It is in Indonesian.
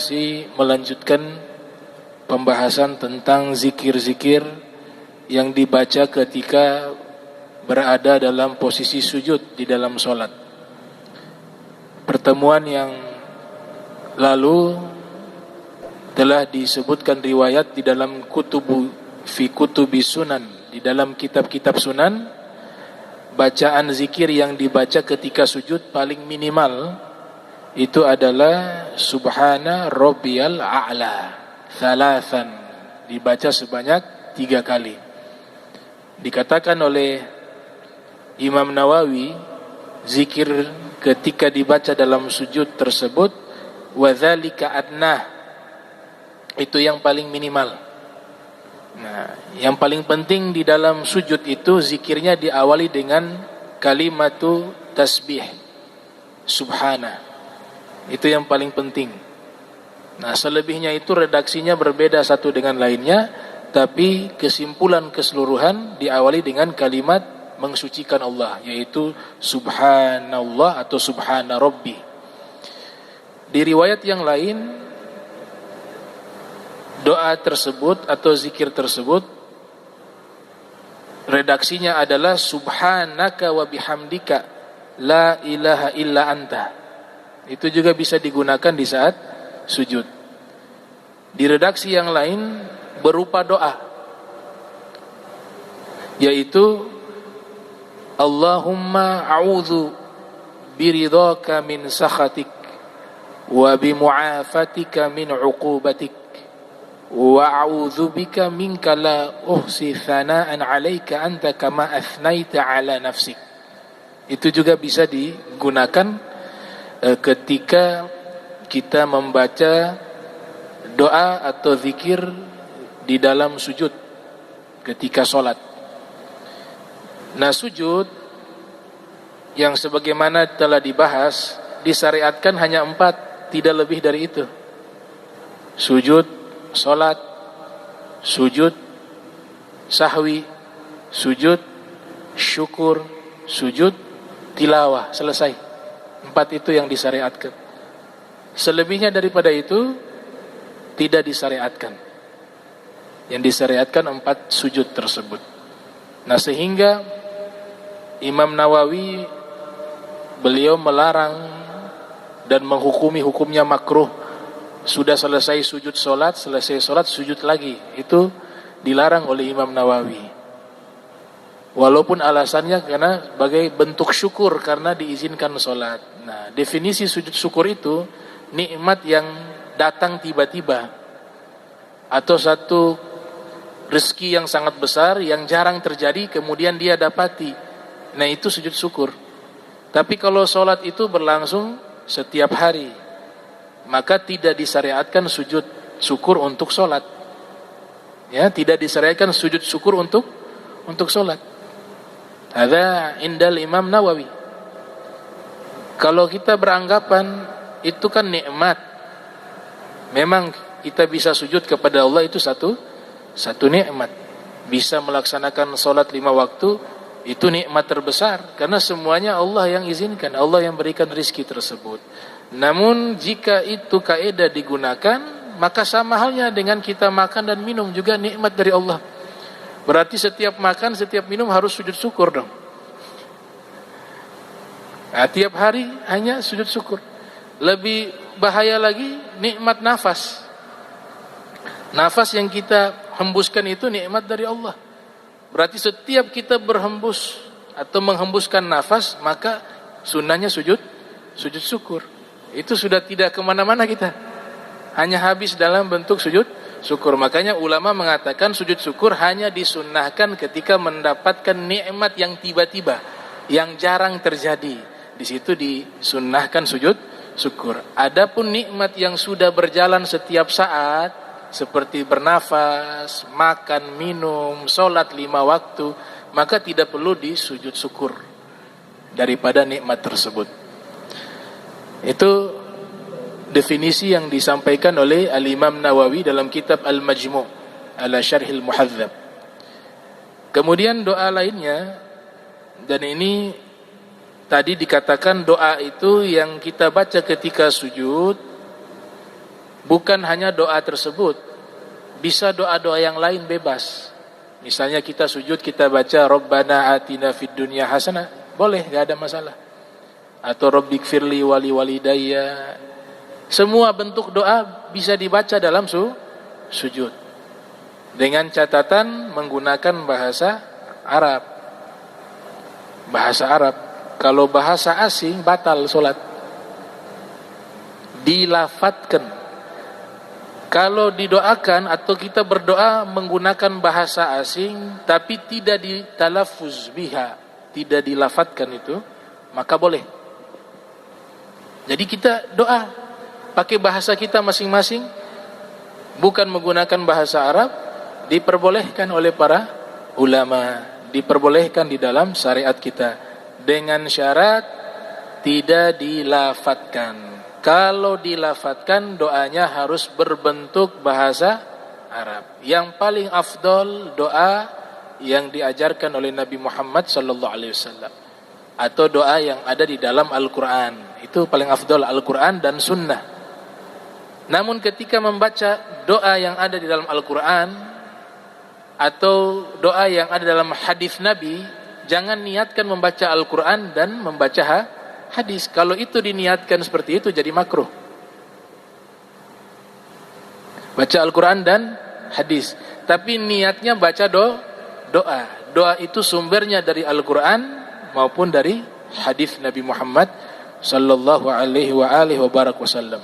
masih melanjutkan pembahasan tentang zikir-zikir yang dibaca ketika berada dalam posisi sujud di dalam sholat. Pertemuan yang lalu telah disebutkan riwayat di dalam kutubi sunan, di dalam kitab-kitab sunan, bacaan zikir yang dibaca ketika sujud paling minimal itu adalah Subhana Rabbiyal A'la thalathan, dibaca sebanyak 3 kali. Dikatakan oleh Imam Nawawi, zikir ketika dibaca dalam sujud tersebut wadzalika adnah, itu yang paling minimal. Nah, yang paling penting di dalam sujud itu zikirnya diawali dengan kalimatu tasbih, subhana. Itu yang paling penting. Nah, selebihnya itu redaksinya berbeda satu dengan lainnya, tapi kesimpulan keseluruhan diawali dengan kalimat mensucikan Allah, yaitu subhanallah atau subhana rabbi. Di riwayat yang lain, doa tersebut atau zikir tersebut redaksinya adalah subhanaka wa bihamdika la ilaha illa anta. Itu juga bisa digunakan di saat sujud. Di redaksi yang lain berupa doa, yaitu Allahumma a'udzu biridhaka min sakhatik wa bimu'afatika min 'uqubatik wa a'udzu bika minka la uhsi thana'an 'alaika anta kama athnaita 'ala nafsik. Itu juga bisa digunakan ketika kita membaca doa atau zikir di dalam sujud ketika sholat. Nah, sujud yang sebagaimana telah dibahas disyariatkan hanya 4, tidak lebih dari itu. Sujud sholat, sujud sahwi, sujud syukur, sujud tilawah, selesai. 4 itu yang disyariatkan. Selebihnya daripada itu tidak disyariatkan. Yang disyariatkan 4 sujud tersebut. Nah, sehingga Imam Nawawi beliau melarang dan menghukumi hukumnya makruh. Sudah selesai sujud solat, selesai solat sujud lagi. Itu dilarang oleh Imam Nawawi. Walaupun alasannya karena sebagai bentuk syukur karena diizinkan solat. Nah, definisi sujud syukur itu nikmat yang datang tiba-tiba atau satu rezeki yang sangat besar yang jarang terjadi kemudian dia dapati. Nah, itu sujud syukur. Tapi kalau solat itu berlangsung setiap hari, maka tidak disyariatkan sujud syukur untuk solat. Ya, tidak disyariatkan sujud syukur untuk solat. Ada indal Imam Nawawi. Kalau kita beranggapan itu kan nikmat, memang kita bisa sujud kepada Allah itu satu nikmat. Bisa melaksanakan solat 5 waktu, itu nikmat terbesar karena semuanya Allah yang izinkan, Allah yang berikan rizki tersebut. Namun jika itu kaidah digunakan, maka sama halnya dengan kita makan dan minum juga nikmat dari Allah. Berarti setiap makan, setiap minum harus sujud syukur dong. Nah, tiap hari hanya sujud syukur. Lebih bahaya lagi nikmat nafas. Nafas yang kita hembuskan itu nikmat dari Allah. Berarti setiap kita berhembus atau menghembuskan nafas, maka sunnahnya sujud syukur. Itu sudah tidak kemana-mana kita, hanya habis dalam bentuk sujud syukur. Makanya ulama mengatakan sujud syukur hanya disunnahkan ketika mendapatkan nikmat yang tiba-tiba, yang jarang terjadi. Di situ disunnahkan sujud syukur. Adapun nikmat yang sudah berjalan setiap saat, seperti bernafas, makan, minum, sholat 5 waktu, maka tidak perlu disujud syukur daripada nikmat tersebut. Itu definisi yang disampaikan oleh Al-Imam Nawawi dalam kitab Al-Majmu' ala Syarhil Muhadzab. Kemudian doa lainnya, dan ini tadi dikatakan doa itu yang kita baca ketika sujud Bukan hanya doa tersebut, bisa doa-doa yang lain bebas. Misalnya kita sujud, kita baca Rabbana atina fid dunya hasanah, boleh, gak ada masalah. Atau Rabbighfirli wali walidayya. Semua bentuk doa bisa dibaca dalam sujud. Dengan catatan menggunakan bahasa Arab. Bahasa Arab. Kalau bahasa asing batal solat. Dilafatkan. Kalau didoakan atau kita berdoa menggunakan bahasa asing tapi tidak ditalaffuz biha, tidak dilafatkan itu, maka boleh. Jadi kita doa pakai bahasa kita masing-masing, bukan menggunakan bahasa Arab, diperbolehkan oleh para ulama, diperbolehkan di dalam syariat kita, dengan syarat tidak dilafatkan. Kalau dilafatkan doanya harus berbentuk bahasa Arab. Yang paling afdol doa yang diajarkan oleh Nabi Muhammad sallallahu alaihi wasallam atau doa yang ada di dalam Al-Qur'an. Itu paling afdol, Al-Qur'an dan sunnah. Namun ketika membaca doa yang ada di dalam Al-Qur'an atau doa yang ada dalam hadis Nabi, jangan niatkan membaca Al-Qur'an dan membaca hadis. Kalau itu diniatkan seperti itu jadi makruh. Baca Al-Quran dan hadis, tapi niatnya baca doa. Doa itu sumbernya dari Al-Quran maupun dari hadis Nabi Muhammad sallallahu alaihi wa alihi wa barak wasallam.